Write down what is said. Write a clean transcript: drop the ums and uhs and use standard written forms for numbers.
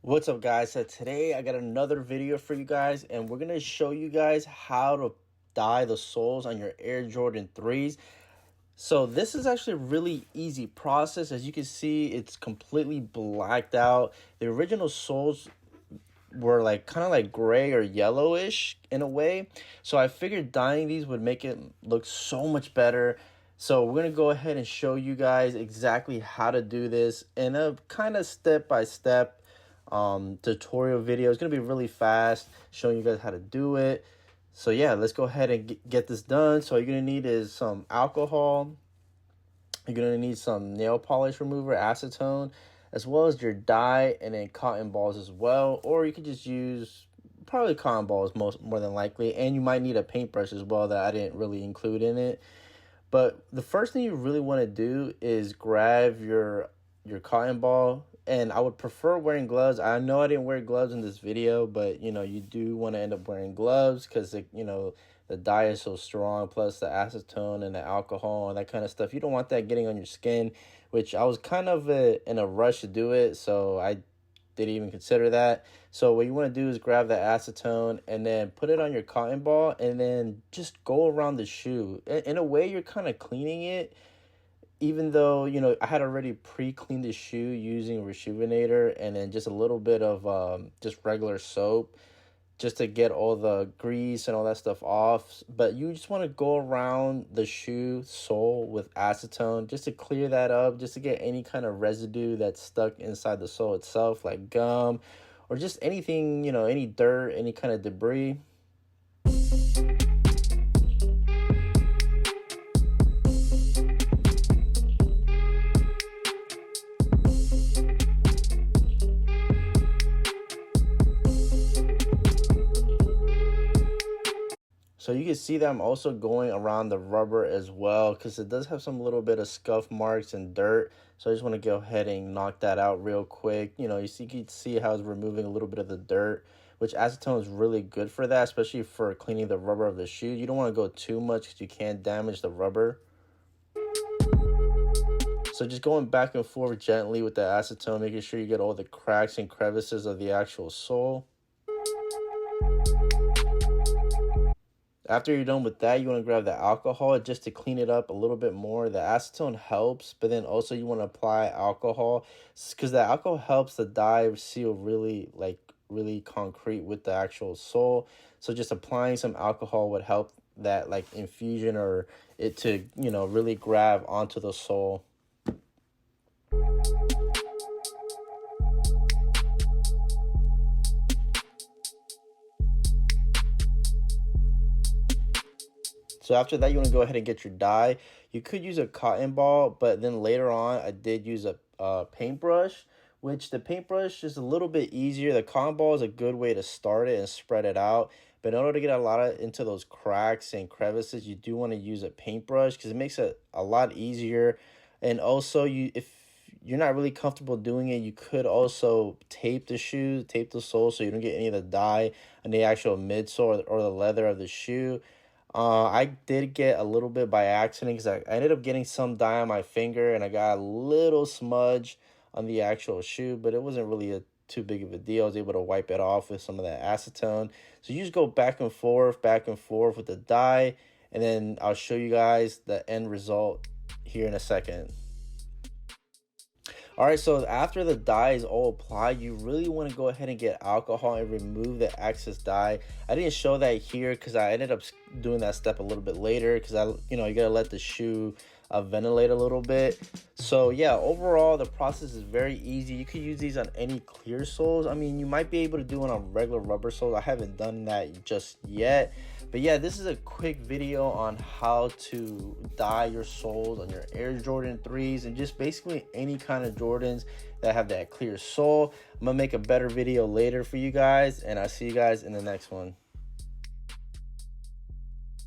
What's up, guys? So today I got another video for you guys, and we're gonna show you guys how to dye the soles on your Air Jordan 3s. So this is actually a really easy process. As you can see, it's completely blacked out. The original soles were like kind of like gray or yellowish in a way, so I figured dyeing these would make it look so much better. So we're gonna go ahead and show you guys exactly how to do this in a kind of step-by-step tutorial video. It's gonna be really fast, showing you guys how to do it. So yeah, let's go ahead and get this done. So all you're gonna need is some alcohol. You're gonna need some nail polish remover, acetone, as well as your dye, and then cotton balls as well. Or you could just use probably cotton balls more than likely, and you might need a paintbrush as well that I didn't really include in it. But the first thing you really want to do is grab your cotton ball, and I would prefer wearing gloves. I know I didn't wear gloves in this video, but you do want to end up wearing gloves because the dye is so strong, plus the acetone and the alcohol and that kind of stuff. You don't want that getting on your skin, which I was kind of in a rush to do it, so I didn't even consider that. So what you want to do is grab the acetone and then put it on your cotton ball, and then just go around the shoe. In a way, you're kind of cleaning it, even though I had already pre-cleaned the shoe using Rejuvenator and then just a little bit of just regular soap, just to get all the grease and all that stuff off. But you just want to go around the shoe sole with acetone just to clear that up, just to get any kind of residue that's stuck inside the sole itself, like gum or just anything, any dirt, any kind of debris. So you can see that I'm also going around the rubber as well, because it does have some little bit of scuff marks and dirt. So I just want to go ahead and knock that out real quick. You can see how it's removing a little bit of the dirt, which acetone is really good for that, especially for cleaning the rubber of the shoe. You don't want to go too much because you can damage the rubber. So just going back and forth gently with the acetone, making sure you get all the cracks and crevices of the actual sole. After you're done with that, you want to grab the alcohol just to clean it up a little bit more. The acetone helps, but then also you want to apply alcohol, because the alcohol helps the dye seal really concrete with the actual sole. So just applying some alcohol would help that infusion, or it to really grab onto the sole. So after that, you want to go ahead and get your dye. You could use a cotton ball, but then later on, I did use a paintbrush, which the paintbrush is a little bit easier. The cotton ball is a good way to start it and spread it out. But in order to get into those cracks and crevices, you do want to use a paintbrush because it makes it a lot easier. And also, if you're not really comfortable doing it, you could also tape the shoe, tape the sole, so you don't get any of the dye on the actual midsole or the leather of the shoe. I did get a little bit by accident because I ended up getting some dye on my finger, and I got a little smudge on the actual shoe, but it wasn't really too big of a deal. I was able to wipe it off with some of that acetone. So you just go back and forth with the dye, and then I'll show you guys the end result here in a second. All right, so after the dye is all applied, you really want to go ahead and get alcohol and remove the excess dye. I didn't show that here because I ended up doing that step a little bit later, because you gotta let the shoe ventilate a little bit. So yeah, overall the process is very easy. You could use these on any clear soles. I mean, you might be able to do it on regular rubber soles. I haven't done that just yet. But yeah, this is a quick video on how to dye your soles on your Air Jordan 3s and just basically any kind of Jordans that have that clear sole. I'm gonna make a better video later for you guys, and I'll see you guys in the next one.